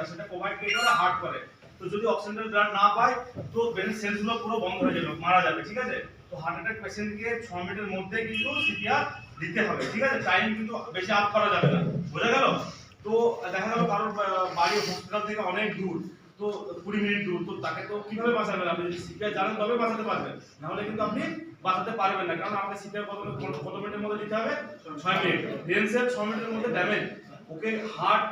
সেটা প্রোভাইড কে করে হার্ট করে। তো যদি অক্সিজেন ব্লাড না পায় তো ব্রেন সেলসগুলো পুরো বন্ধ হয়ে যাবে, মারা যাবে, ঠিক আছে। তো হার্ট অ্যাটাক পেশেন্টকে 6 মিনিটের মধ্যে কিন্তু সিপিআর দিতে হবে, ঠিক আছে। টাইম কিন্তু বেশি আপ করা যাবে না, বোঝা গেল। তো দেখা গেল কারোর বাড়ি হসপিটাল থেকে অনেক দূর, তো 20 মিনিট দূর, তো তাকে তো কিভাবে বাঁচাবেন? আপনি যদি সিপিআর জানেন তবে বাঁচাতে পারবেন, না হলে কিন্তু আপনি বাঁচাতে পারবেন না। কারণ আমাকে সিপিআর কত মিনিটের মধ্যে দিতে হবে? 6 মিনিট। ব্রেন সেল 6 মিনিটের মধ্যে ড্যামেজ, ওকে হার্ট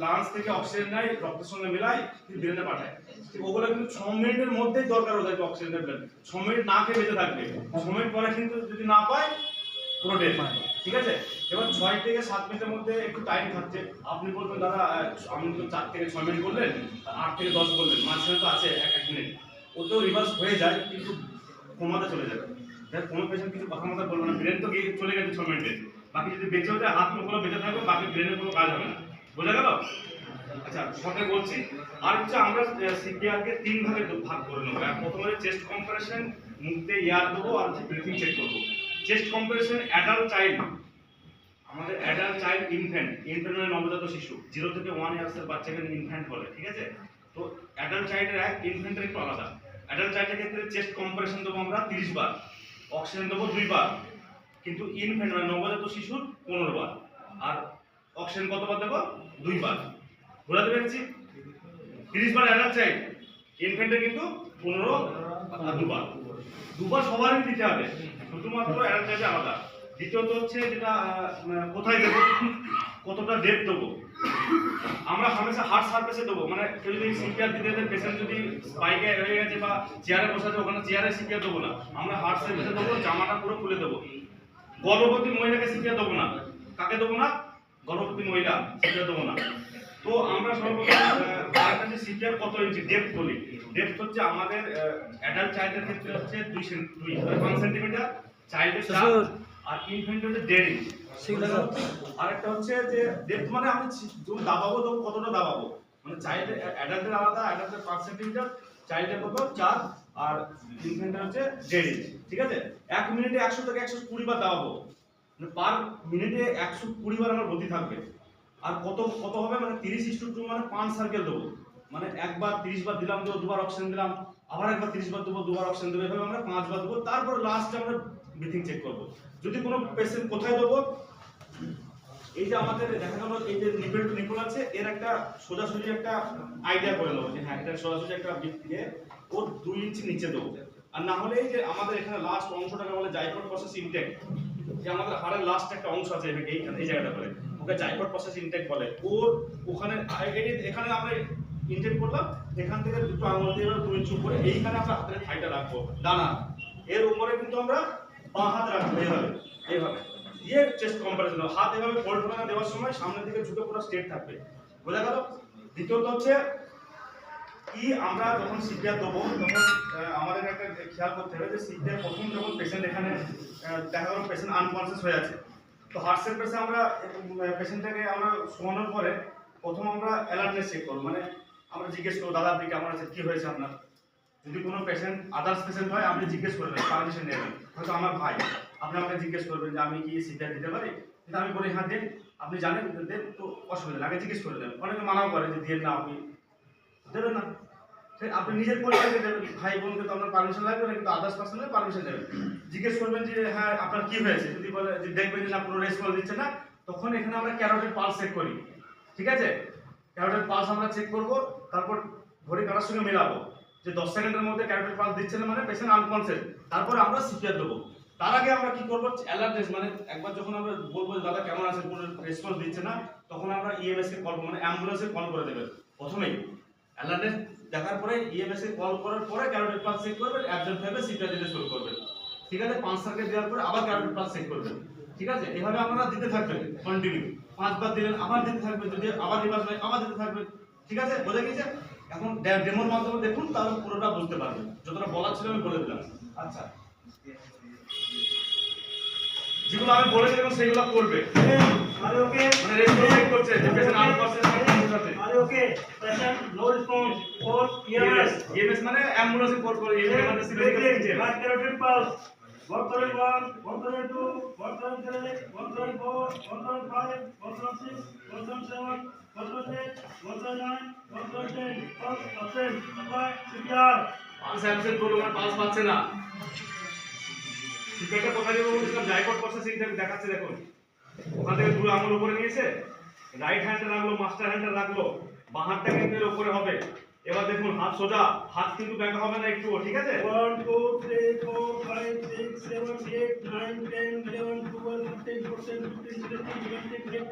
লাংস থেকে অক্সিজেন নেয়, রক্তের সঙ্গে মিলায় ব্রেনে পাঠায়, ঠিক ওগুলো কিন্তু 6 মিনিটের মধ্যেই দরকার ওদেরকে অক্সিজেন দেবেন। 6 মিনিট না খেয়ে বেঁচে থাকবে, 6 মিনিট পরে কিন্তু যদি না পায় পুরো ডেথ, ঠিক আছে। এবার 6 থেকে 7 মিনিটের মধ্যে একটু টাইম থাকছে। আপনি বলবেন দাদা আমি তো 4 থেকে 6 মিনিট বললেন, 8 থেকে 10 বললেন, মাঝখানে তো আছে 1 মিনিট, ওতেও রিভার্স হয়ে যায় কিন্তু কোমাতে চলে যাবে। দেখ কোনো পেশেন্ট কিছু কথা মতো বলবে না, ব্রেন তো গিয়ে চলে গেছে 6 মিনিটে, বাকি যদি বেঁচেও যায় হাত মুখগুলো বেঁচে থাকবে, বাকি ব্রেনের কোনো কাজ হবে না, বোঝা গেল? আচ্ছা শর্টে বলছি। আর হচ্ছে আমরা সিপিআর কে 3 ভাগে ভাগ করে নেব। প্রথমে চেস্ট কম্প্রেশন, মুখে এয়ার দেবো, আর হচ্ছে ব্রিথিং চেক করব। চেস্ট কম্প্রেশন অ্যাডাল্ট চাইল্ড, আমাদের অ্যাডাল্ট চাইল্ড ইনফ্যান্ট মানে নবজাত শিশু, 0 থেকে 1 ইয়ার্স এর বাচ্চাকে ইনফ্যান্ট বলে, ঠিক আছে। তো অ্যাডাল্ট চাইল্ডের এক, ইনফ্যান্টের একটু আলাদা। অ্যাডাল্ট চাইল্ডের ক্ষেত্রে চেস্ট কম্প্রেশন দেবো আমরা 30 বার, অক্সিজেন দেবো 2 বার, কিন্তু ইনফ্যান্ট মানে নবজাত শিশুর 15 বার, আর অক্সিজেন কতবার দেবো? 2 বার। বোঝাতে পেরেছি? 30 বার অ্যাডাল্ট চাইল্ড, ইনফ্যান্টের কিন্তু 15 আর 2 বার, 2 বার সবারই দিতে হবে, শুধুমাত্র অ্যাডাল্ট চাইল্ডে আলাদা। দ্বিতীয়ত হচ্ছে যেটা কোথায় দেবো, কতটা ডেপথ দেবো। আমরা হামেশা হার্ট সারফেসে দেবো, মানে কেউ যদি সিপিআর দিতে দেয়, পেশেন্ট যদি স্পাইকে হয়ে গেছে বা চেয়ারে বসে আছে, ওখানে চেয়ারে সিপিআর দেবো না, আমরা হার্ট সারফেসে দেবো, জামাটা পুরো খুলে দেবো। গর্ভবতী মহিলাকে সিপিআর দেবো না। কাকে দেবো না? গর্ভবতী মহিলা, সিপিআর দেবো না। তো আমরা সর্বপ্রথম আরেকটা যে সিপিআর কত ইঞ্চি ডেপথ বলি, ডেপথ হচ্ছে আমাদের অ্যাডাল্ট চাইল্ডের ক্ষেত্রে হচ্ছে 1 সেন্টিমিটার, চাইল্ডের 4, আর ইনফ্যান্টের হচ্ছে 1.5 ইঞ্চি। আরেকটা হচ্ছে যে ডেপথ মানে আমি যখন দাবাবো তখন কতটা দাবাবো, মানে চাইল্ড অ্যাডাল্টের আলাদা, অ্যাডাল্টের 5 সেন্টিমিটার, চাইল্ডের কত 4, আর ইনফ্যান্টের হচ্ছে 1.5 ইঞ্চি, ঠিক আছে। 1 মিনিটে 100 থেকে 120 বার দাবাবো, মানে পার মিনিটে 120 বার আমার গতি থাকবে। আর কত কত হবে মানে 30:2 মানে 5 সার্কেল দেবো, মানে একবার 30 বার দিলাম, দেবো 2 বার অক্সিজেন দিলাম, আবার একবার 30 বার দেবো, 2 বার অক্সিজেন দেবো, এভাবে আমরা 5 বার দেবো। তারপর লাস্টে আমরা ব্রিথিং চেক করব। যদি কোনো পেশেন্ট কোথায় দেবো, এই যে আমাদের দেখা গেল এই যে নিপল টু নিপল আছে, এর একটা সোজাসুজি একটা আইডিয়া করে নেবো যে হ্যাঁ এটা সোজাসুজি একটা দিয়ে ওর 2 ইঞ্চি নিচে দেবো। আর না হলে এই যে আমাদের এখানে লাস্ট অংশটাকে বলে জাইগোট প্রসেস ইনটেক, যে আমাদের হাড়ের লাস্ট একটা অংশ আছে এইখানে, এই জায়গাটা বলে ওকে জাইগোট প্রসেস ইনটেক বলে। ওর ওখানে এখানে আমরা ইনটেক করলাম, এখান থেকে দুটো আঙুল দিয়ে 2 ইঞ্চি উপরে এইখানে আমরা হাতের থাইটা রাখবো, ডানা এর উপরে কিন্তু আমরা বাঁ হাত রাখবো, এইভাবে এইভাবে দিয়ে চেস্ট কম্প্রেশন। হাত এভাবে ফোল্ড করে দেওয়ার সময় সামনের দিকে ঝুঁকে পুরো স্ট্রেট থাকবে, বোঝা গেল? দ্বিতীয়ত হচ্ছে কি, আমরা যখন সিপিআর দেবো তখন আমাদের একটা খেয়াল করতে হবে যে সিপিআর প্রথম যখন পেশেন্ট এখানে দেখা গেল পেশেন্ট আনকনসিয়াস হয়ে আছে, তো হার্ট সারফেসে আমরা পেশেন্টটাকে আমরা শোয়ানোর পরে প্রথম আমরা অ্যালার্টনেস চেক করবো, মানে আমরা জিজ্ঞেস করবো দাদা আপনি কেমন আছেন, কি হয়েছে আপনার। যদি কোনো পেশেন্ট আদার্স পেশেন্ট হয় আপনি জিজ্ঞেস করবেন, পারমিশন নেবেন, হয়তো আমার ভাই, আপনি আমাকে জিজ্ঞেস করবেন যে আমি কি সিপিআর দিতে পারি, কিন্তু আমি বলি হ্যাঁ দেন, আপনি জানেন দেন, তো অসুবিধা আগে জিজ্ঞেস করে দেবেন। অনেকে মানাও করে যে দিয়ে না, আপনি দেবেন না, আপনি নিজের পরিবারকে দেবেন, ভাই বোনকে তো আপনার পারমিশন লাগবে না, কিন্তু আদার্স পার্সনের পারমিশন নেবেন। জিজ্ঞেস করবেন যে হ্যাঁ আপনার কি হয়েছে, যদি বলে যে দেখবেন যে না কোনো রেসপন্স দিচ্ছে না, তখন এখানে আমরা ক্যারোটিড পালস চেক করি, ঠিক আছে। ক্যারোটিড পালস আমরা চেক করব, তারপর ঘড়ি কাটার সঙ্গে মেলাবো যে 10 সেকেন্ডের মধ্যে ক্যারোটিড পালস দিচ্ছে না, মানে পেশেন্ট আনকনসিয়াস। তারপর আমরা সিপিআর দেবো। তার আগে আমরা কি করবো, অ্যালার্টনেস, মানে একবার যখন আমরা বলবো দাদা কেমন আছে, কোনো রেসপন্স দিচ্ছে না, তখন আমরা ইএমএস কে কল, মানে অ্যাম্বুলেন্সে কল করে দেবেন প্রথমেই। অ্যালার্টনেস দেখার পরে ইএমএস এ কল করার পরে ক্যারোটিড পালস চেক করবেন, অ্যাবজর্ব হবে সিপিআর দিতে শুরু করবেন, ঠিক আছে। 5 সার্কেল দেওয়ার পরে আবার ক্যারোটিড পালস চেক করবেন, ঠিক আছে। এভাবে আপনারা দিতে থাকবেন কন্টিনিউ, 5 বার দিলেন আবার দিতে থাকবেন, যদি আবার রিভার্স হয় আবার দিতে থাকবেন, ঠিক আছে। বোঝা গেছে? এখন ডেমোর মাধ্যমে দেখুন, তাহলে পুরোটা বুঝতে পারবেন, যতটা বলার ছিল আমি বলে দিলাম। আচ্ছা, যেগুলো আমি বলে দিলাম সেগুলো করবে। আরে ওকে, মানে রেসপন্স চেক করছে যে পেশেন্ট আনকনসিয়াস আছে। আরে okay, patient no response for EMS. EMS মানে অ্যাম্বুলেন্স কল করে, ইএমএস মানে civil heart carotid pulse 131 132 133 134 135 136 137 138 139 absent, apply CPR. Pulse absent করলো মানে পালস পাচ্ছে না। সিপিআরটা কোথায় দেবো বলেছিলাম, জাইকট করছে সেইটা দেখাচ্ছে দেখুন। ওখান থেকে দুই আঙুল উপরে নিয়েছে, রাইট হ্যান্ডে রাখলো, মাস্টার হ্যান্ডে রাখলো, বাঁ হাতটা কিন্তু এর উপরে হবে। এবার দেখুন হাত সোজা, হাত কিন্তু ব্যাকা হবে না একটু, ঠিক আছে? 1, 2, 3, 4, 5, 6, 7, 8, 9, 10, 11, 12, 13, 14, 15, 16, 17, 18, 19, 20,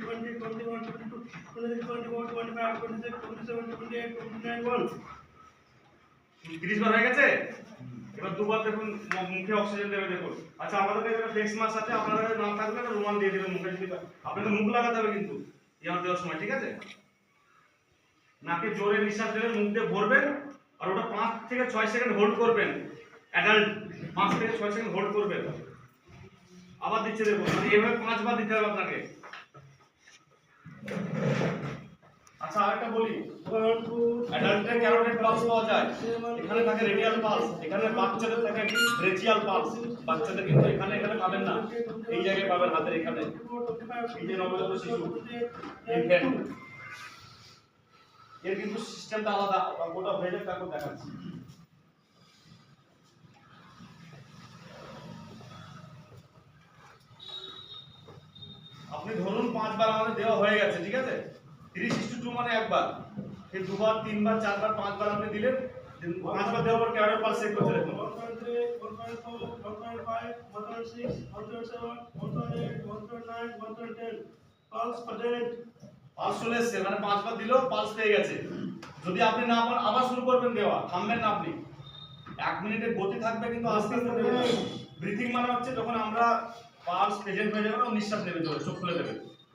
21, 22, 23, 24, 25, 26, 27, 28, 29, 1. 30 বার হয়ে গেছে। এবার দুবার দেখুন মুখে অক্সিজেন দেবে দেখুন। আচ্ছা আমাদের কাছে একটা ফেস মাস্ক আছে, আপনাদের কাছে না থাকলে একটা রুমাল দিয়ে দেবেন মুখে, যদি আপনাদের মুখ লাগাতে হবে কিন্তু ইয়ার দেওয়ার সময়, ঠিক আছে? নাকে জোরে নিঃশ্বাস নেবেন, মুখ দিয়ে ভরবেন, আর ওটা 5 থেকে 6 সেকেন্ড হোল্ড করবেন। অ্যাডাল্ট 5 থেকে 6 সেকেন্ড হোল্ড করবেন। আবার দিচ্ছে দেখুন, মানে এইভাবে 5 বার দিতে হবে আপনাকে। আচ্ছা আরেকটা বলি, 1, 2, অ্যাডাল্টে ক্যারোটিড পালস পাওয়া যায়, এখানে থাকে রেডিয়াল পালস, এখানে বাচ্চাদের থাকে ব্রেচিয়াল পালস। বাচ্চাদের কিন্তু এখানে এখানে পাবেন না, এই জায়গায় পাবেন হাতের এখানে। এই যে নবজাত শিশু ইনফ্যান্ট, এর কিন্তু সিস্টেমটা আলাদা, ওটা হয়ে যাবে তারপর দেখাচ্ছি। আপনি ধরুন 5 বার আমাদের দেওয়া হয়ে গেছে, ঠিক আছে? 3:2 মানে একবার, এই দুবার, তিনবার, চারবার, 5 বার আপনি দিলেন, 5 বার দেওয়ার পর ক্যারোটিড পালস চেক করতে দেখুন। 1.3, 1.4, 1.5, 1.6, 1.7, 1.8, 1.9, 1.10. Pulse present. পালস চলে এসেছে, মানে 5 বার দিলেও পালস পেয়ে গেছে। যদি আপনি না পান আবার শুরু করবেন দেওয়া, থামবেন না আপনি। 1 মিনিটের গতি থাকবে কিন্তু আস্তে আস্তে দেবেন। ব্রিথিং মানে হচ্ছে যখন আমরা পালস প্রেজেন্ট হয়ে যাবে, ও নিঃশ্বাস নেবে, জোরে চোখ খুলে দেবে,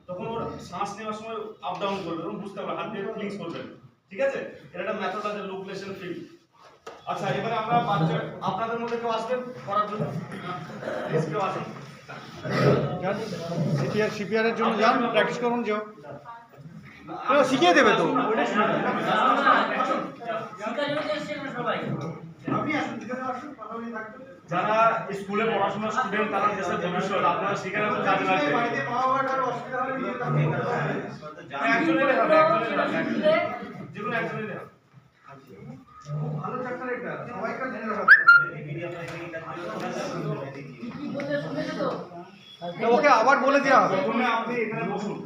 তখন ওর শ্বাস নেওয়ার সময় আপ ডাউন করবে, তখন বুঝতে পারবে, হাত দিয়ে ফিলিংস করবেন, ঠিক আছে? এটা একটা মেথড আছে, লুক লেসন ফিল। আচ্ছা এবারে আমরা বাচ্চা, আপনাদের মধ্যে কেউ আসবেন করার জন্য? প্লিজ কেউ আসুন। সিপিআর এর জন্য যান, প্র্যাকটিস করুন, যাও শিখিয়ে দেবে তো। যারা স্কুলে পড়াশোনা স্টুডেন্ট, তারা দেশের ভবিষ্যৎ, আপনারা শিখে রাখুন, কাজে লাগবে। একজনেরই হবে, যে কোনো একজনেরই হবে। ভালো চ্যাপ্টার এটা, সবাইকে জেনে রাখা। ওকে আবার বলে দেওয়া হবে। প্রথমে আপনি এখানে বসুন।